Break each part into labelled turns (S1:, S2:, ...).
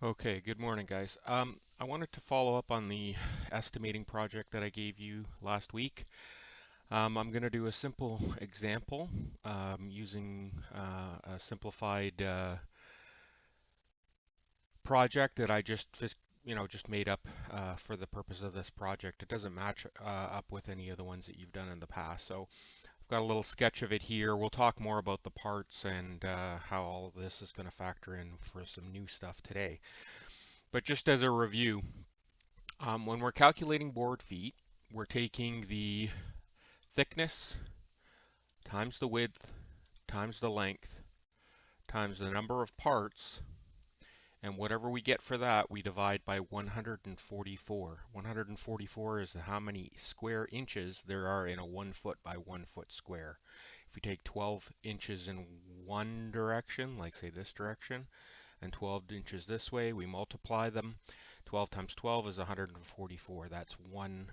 S1: Okay, good morning, guys. I wanted to follow up on the estimating project that I gave you last week. I'm going to do a simple example using a simplified project that I just made up for the purpose of this project. It doesn't match up with any of the ones that you've done in the past. So I've got a little sketch of it here. We'll talk more about the parts and how all of this is going to factor in for some new stuff today. But just as a review, when we're calculating board feet, we're taking the thickness times the width times the length times the number of parts, and whatever we get for that, we divide by 144. 144 is how many square inches there are in a 1 foot by 1 foot square. If we take 12 inches in one direction, like say this direction, and 12 inches this way, we multiply them. 12 times 12 is 144. That's one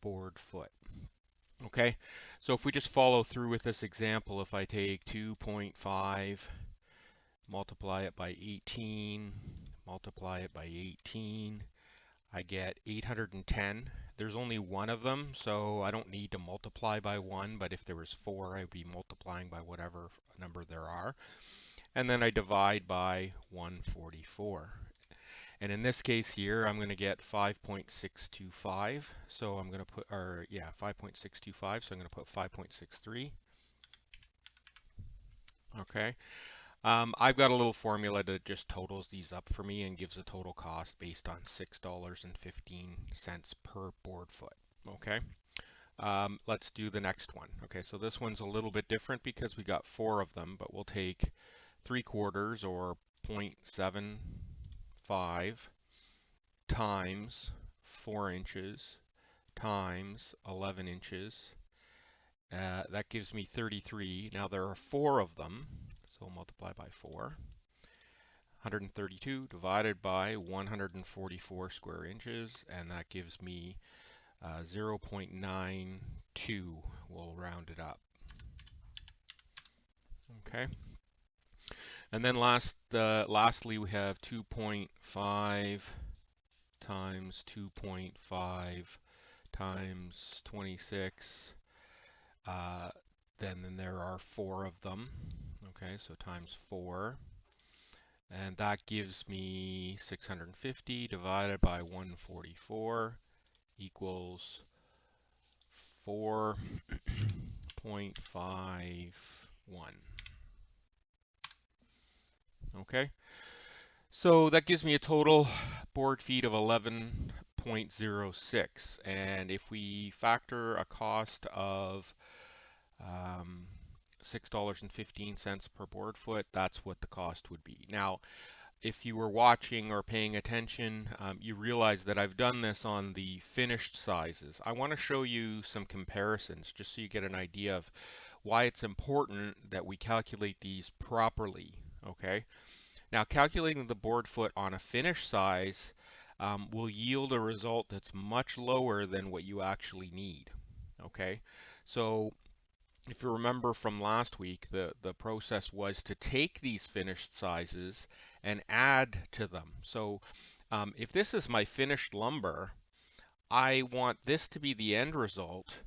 S1: board foot. Okay, so if we just follow through with this example, if I take 2.5, multiply it by 18, multiply it by 18, I get 810. There's only one of them, so I don't need to multiply by one, but if there was four, I'd be multiplying by whatever number there are. And then I divide by 144. And in this case here, I'm going to get 5.625. So I'm going to put, or yeah, 5.625. So I'm going to put 5.63. Okay. I've got a little formula that just totals these up for me and gives a total cost based on $6.15 per board foot. Okay. Let's do the next one. Okay, so this one's a little bit different because we got four of them, but we'll take 3/4 or 0.75 times 4 inches times 11 inches. That gives me 33. Now there are four of them, so we'll multiply by 4. 132 divided by 144 square inches, and that gives me 0.92. We'll round it up. Okay. And then lastly, we have 2.5 times 2.5 times 26. Uh, then there are four of them. Okay, so times 4. And that gives me 650 divided by 144 equals 4.51. Okay, so that gives me a total board feet of 11.06. And if we factor a cost of um, $6.15 per board foot, that's what the cost would be. Now, if you were watching or paying attention, you realize that I've done this on the finished sizes. I want to show you some comparisons just so you get an idea of why it's important that we calculate these properly. Okay. Now, calculating the board foot on a finished size will yield a result that's much lower than what you actually need. Okay. So if you remember from last week, the process was to take these finished sizes and add to them. So if this is my finished lumber, I want this to be the end result,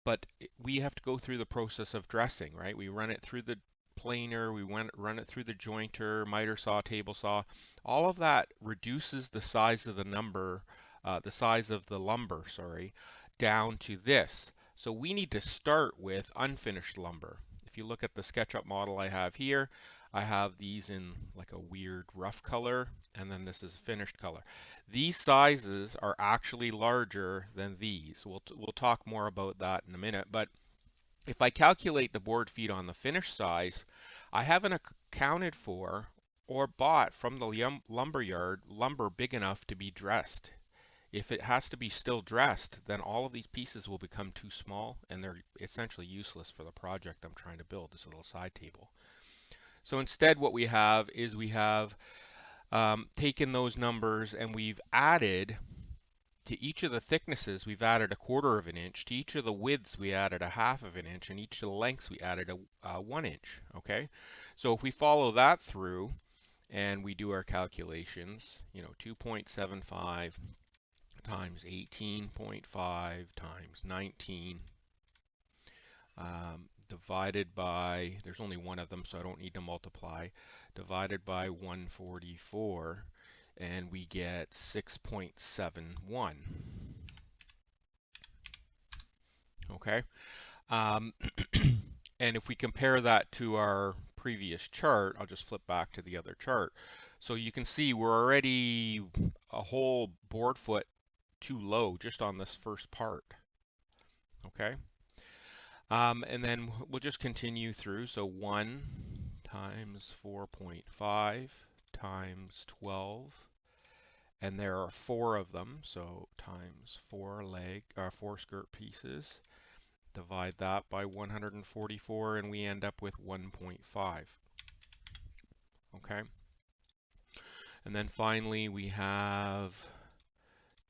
S1: but we have to go through the process of dressing, right? We run it through the planer, we run it through the jointer, miter saw, table saw. All of that reduces the size of the size of the lumber, sorry, down to this. So we need to start with unfinished lumber. If you look at the SketchUp model I have here, I have these in like a weird rough color, and then this is finished color. These sizes are actually larger than these. We'll talk more about that in a minute, but if I calculate the board feet on the finished size, I haven't accounted for or bought from the lumber yard lumber big enough to be dressed. If it has to be still dressed, then all of these pieces will become too small and they're essentially useless for the project I'm trying to build, this little side table. So instead what we have is we have taken those numbers and we've added to each of the thicknesses, we've added 1/4 of an inch. To each of the widths, we added 1/2 of an inch. And each of the lengths, we added a 1 inch. Okay, so if we follow that through, and we do our calculations, 2.75 times 18.5 times 19 divided by, there's only one of them, so I don't need to multiply, divided by 144, and we get 6.71. Okay? Um, and if we compare that to our previous chart, I'll just flip back to the other chart. So you can see we're already a whole board foot too low just on this first part. Okay? And then we'll just continue through. So 1 times 4.5 times 12, and there are 4 of them, so times 4 skirt pieces. Divide that by 144, and we end up with 1.5. Okay? And then finally, we have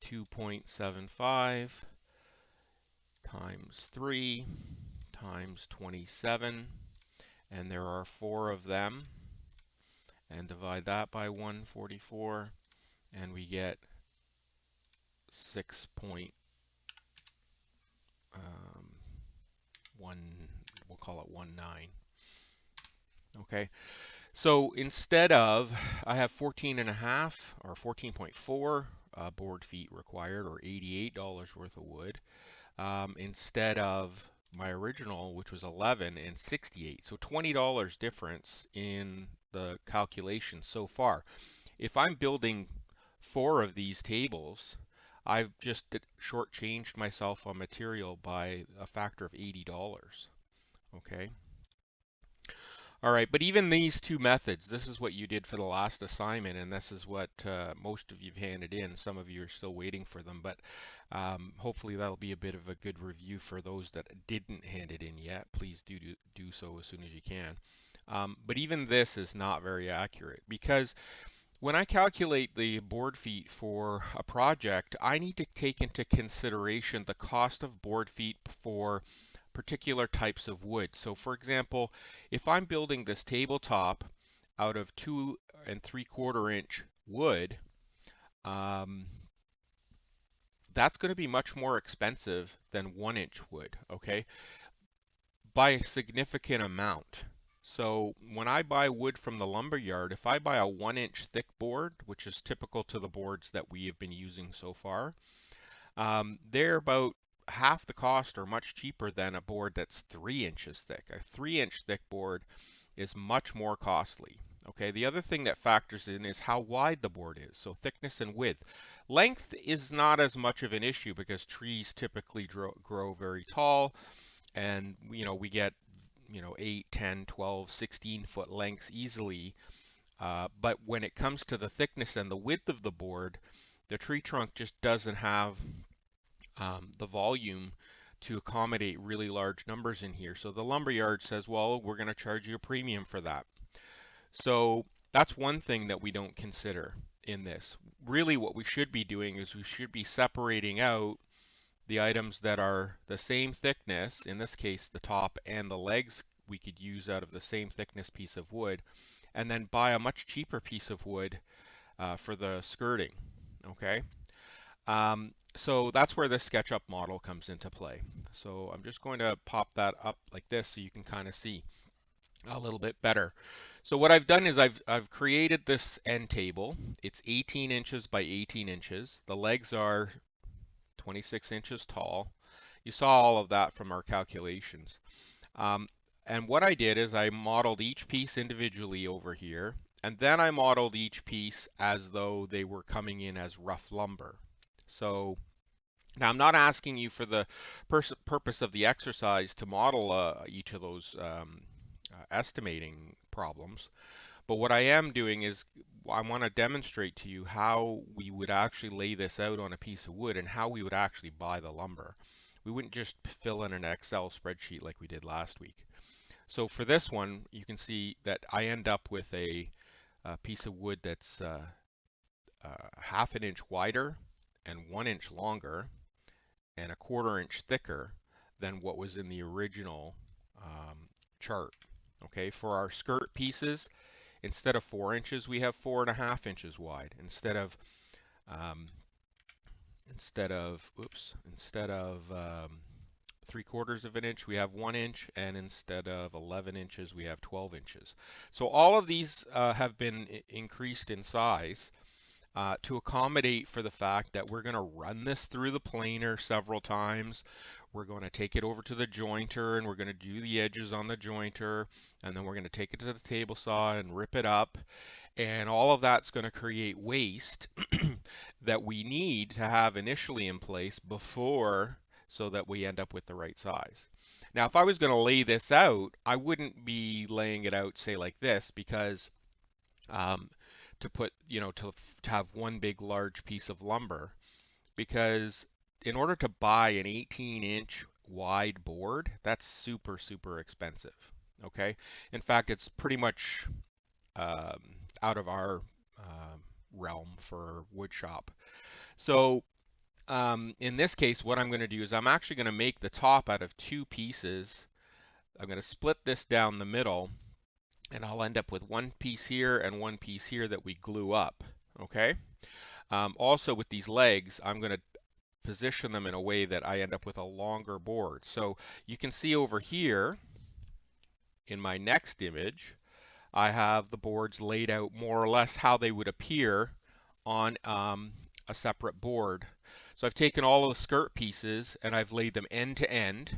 S1: 2.75 times 3 times 27, and there are 4 of them, and divide that by 144, and we get 6.1, we'll call it 19. Okay, so instead of, I have 14 and a half or 14.4 board feet required, or $88 worth of wood, instead of my original, which was 11 and 68. So $20 difference in the calculation so far. If I'm building 4 of these tables, I've just shortchanged myself on material by a factor of $80. Okay. All right, but even these two methods, this is what you did for the last assignment, and this is what most of you've handed in. Some of you are still waiting for them, but hopefully that'll be a bit of a good review for those that didn't hand it in yet. Please do so as soon as you can. But even this is not very accurate, because when I calculate the board feet for a project, I need to take into consideration the cost of board feet for particular types of wood. So for example, if I'm building this tabletop out of 2 3/4 inch wood, that's going to be much more expensive than 1-inch wood, okay, by a significant amount. So when I buy wood from the lumber yard, if I buy a 1-inch thick board, which is typical to the boards that we have been using so far, they're about half the cost or much cheaper than a board that's 3 inches thick. A 3-inch thick board is much more costly. Okay, the other thing that factors in is how wide the board is, so thickness and width. Length is not as much of an issue because trees typically grow very tall, and we get 8, 10, 12, 16-foot lengths easily. But when it comes to the thickness and the width of the board, the tree trunk just doesn't have the volume to accommodate really large numbers in here. So the lumberyard says, well, we're going to charge you a premium for that. So that's one thing that we don't consider in this. Really what we should be doing is we should be separating out the items that are the same thickness, in this case the top and the legs we could use out of the same thickness piece of wood, and then buy a much cheaper piece of wood for the skirting. Okay. So that's where the SketchUp model comes into play. So I'm just going to pop that up like this so you can kind of see a little bit better. So what I've done is I've created this end table. It's 18 inches by 18 inches. The legs are 26 inches tall. You saw all of that from our calculations. And what I did is I modeled each piece individually over here, and then I modeled each piece as though they were coming in as rough lumber. So now I'm not asking you for the purpose of the exercise to model each of those estimating problems, but what I am doing is I want to demonstrate to you how we would actually lay this out on a piece of wood and how we would actually buy the lumber. We wouldn't just fill in an Excel spreadsheet like we did last week. So for this one, you can see that I end up with a piece of wood that's 1/2 an inch wider and 1 inch longer and 1/4 inch thicker than what was in the original chart. Okay, for our skirt pieces, instead of 4 inches, we have 4.5 inches wide. Um, instead of 3/4 of an inch, we have 1 inch, and instead of 11 inches, we have 12 inches. So all of these have been increased in size to accommodate for the fact that we're going to run this through the planer several times. We're going to take it over to the jointer and we're going to do the edges on the jointer, and then we're going to take it to the table saw and rip it up. And all of that's going to create waste that we need to have initially in place before, so that we end up with the right size. Now, if I was going to lay this out, I wouldn't be laying it out, say, like this, because um, to put, to have one big large piece of lumber, because in order to buy an 18-inch wide board, that's super, super expensive. Okay. In fact, it's pretty much um, out of our realm for wood shop. So in this case, what I'm going to do is I'm actually going to make the top out of two pieces. I'm going to split this down the middle, and I'll end up with one piece here and one piece here that we glue up. Okay. Also with these legs, I'm going to position them in a way that I end up with a longer board. So you can see over here in my next image, I have the boards laid out more or less how they would appear on a separate board. So I've taken all of the skirt pieces and I've laid them end to end.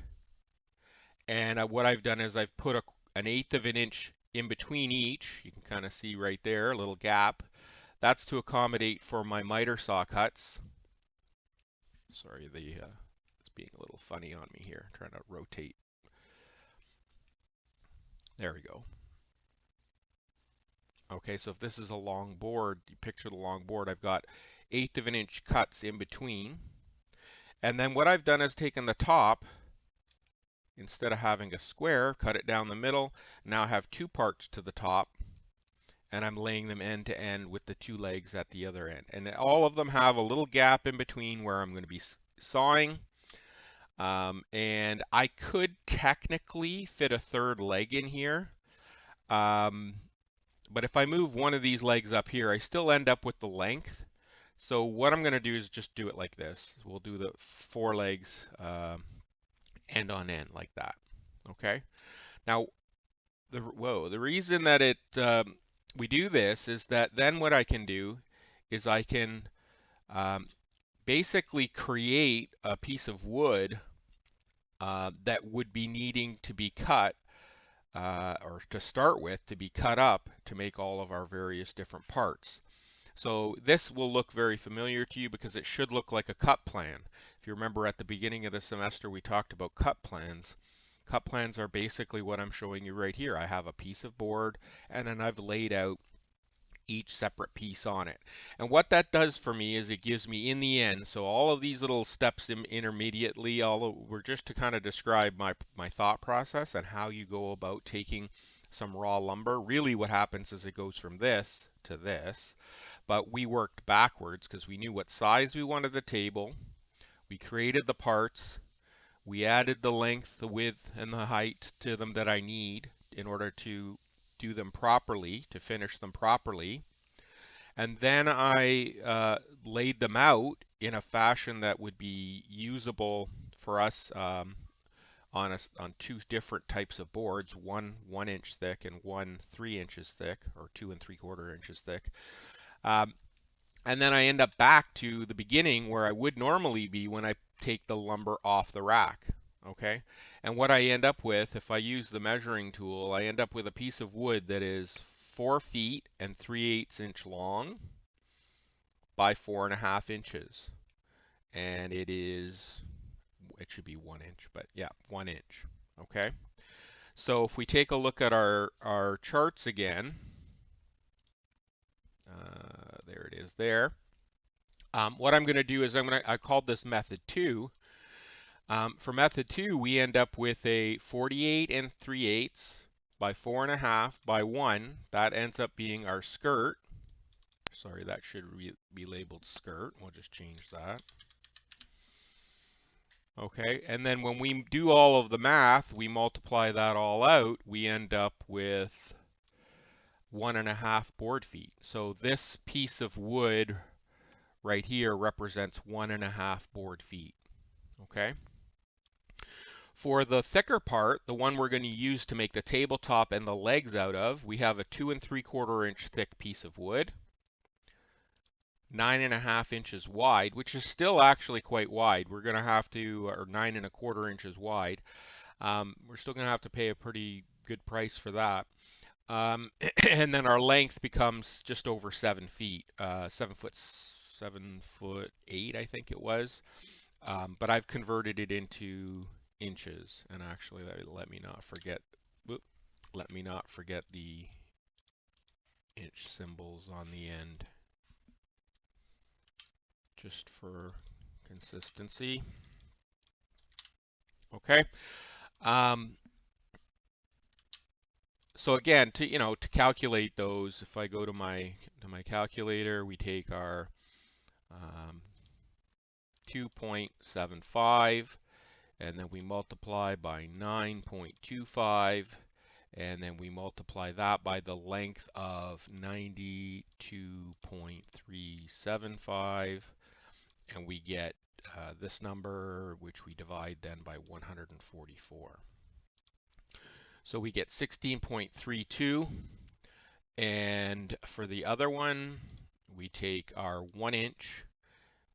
S1: And what I've done is I've put an 1/8 of an inch in between each. You can kind of see right there, a little gap. That's to accommodate for my miter saw cuts. Sorry, it's being a little funny on me here, trying to rotate. There we go. Okay, so if this is a long board, you picture the long board, I've got 1/8 of an inch cuts in between. And then what I've done is taken the top, instead of having a square, cut it down the middle. Now I have two parts to the top, and I'm laying them end to end with the two legs at the other end. And all of them have a little gap in between where I'm going to be sawing. And I could technically fit a third leg in here. But if I move one of these legs up here, I still end up with the length. So what I'm going to do is just do it like this. We'll do the 4 legs end on end like that. Okay. Now, the reason that we do this is that then what I can do is I can basically create a piece of wood that would be needing to be cut, or to start with, to be cut up to make all of our various different parts. So this will look very familiar to you because it should look like a cut plan. If you remember at the beginning of the semester we talked about cut plans. Cut plans are basically what I'm showing you right here. I have a piece of board and then I've laid out each separate piece on it. And what that does for me is it gives me in the end, so all of these little steps intermediately, all were just to kind of describe my thought process and how you go about taking some raw lumber. Really what happens is it goes from this to this, but we worked backwards because we knew what size we wanted the table. We created the parts. We added the length, the width, and the height to them that I need in order to do them properly, to finish them properly. And then I laid them out in a fashion that would be usable for us on two different types of boards, one 1 inch thick and one 3 inches thick, or 2 3/4 inches thick. And then I end up back to the beginning where I would normally be when I take the lumber off the rack. Okay, and what I end up with, if I use the measuring tool, I end up with a piece of wood that is 4 feet and 3/8 inch long by 4.5 inches, and it should be 1 inch, but yeah, 1 inch. Okay, so if we take a look at our charts again, there it is there. What I'm going to do is I called this method 2. For method 2, we end up with a 48 and 3/8 by 4.5 by 1. That ends up being our skirt. Sorry, that should be labeled skirt. We'll just change that. Okay, and then when we do all of the math, we multiply that all out, we end up with 1.5 board feet. So this piece of wood right here represents 1.5 board feet. Okay. For the thicker part, the one we're going to use to make the tabletop and the legs out of, we have a 2 3/4 inch thick piece of wood, 9.5 inches wide, which is still actually quite wide. We're going to have to, or 9 1/4 inches wide. We're still going to have to pay a pretty good price for that. And then our length becomes just over 7 feet, 7 foot 8, I think it was. But I've converted it into inches, and actually let me not forget. Let me not forget the inch symbols on the end, just for consistency. Okay. So again, to calculate those, if I go to my calculator, we take our 2.75, and then we multiply by 9.25, and then we multiply that by the length of 92.375, and we get this number, which we divide then by 144. So we get 16.32, and for the other one, we take our 1 inch,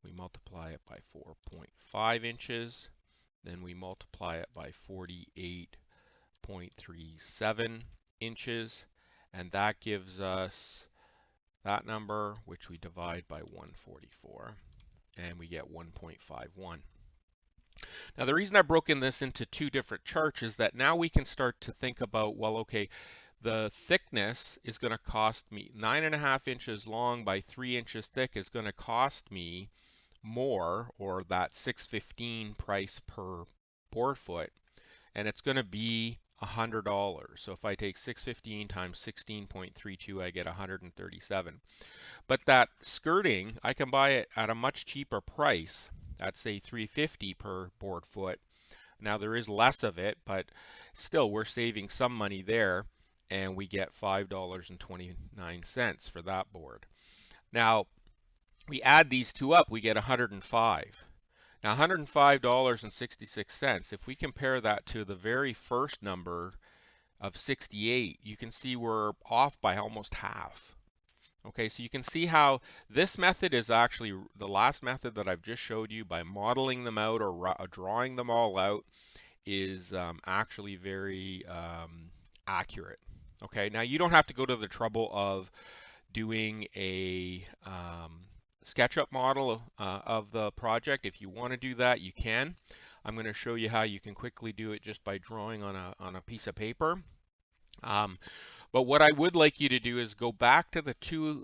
S1: we multiply it by 4.5 inches, then we multiply it by 48.37 inches, and that gives us that number, which we divide by 144, and we get 1.51. Now, the reason I've broken this into two different charts is that now we can start to think about, well, okay, the thickness is going to cost me 9.5 inches long by 3 inches thick is going to cost me more, or that $6.15 price per board foot, and it's going to be $100. So if I take 615 times 16.32, I get 137. But that skirting, I can buy it at a much cheaper price, at say $3.50 per board foot. Now there is less of it, but still we're saving some money there, and we get $5.29 for that board. Now we add these two up, we get 105. Now $105.66, if we compare that to the very first number of 68, you can see we're off by almost half. Okay, so you can see how this method is actually the last method that I've just showed you, by modeling them out or drawing them all out, is actually very accurate. Okay, now you don't have to go to the trouble of doing a SketchUp model of the project. If you want to do that, you can. I'm going to show you how you can quickly do it just by drawing on a piece of paper. But what I would like you to do is go back to the two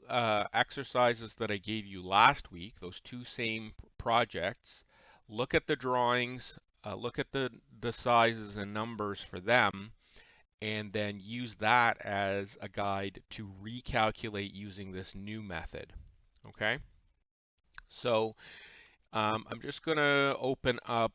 S1: exercises that I gave you last week, those two same projects, look at the drawings, look at the sizes and numbers for them, and then use that as a guide to recalculate using this new method. Okay? So I'm just going to open up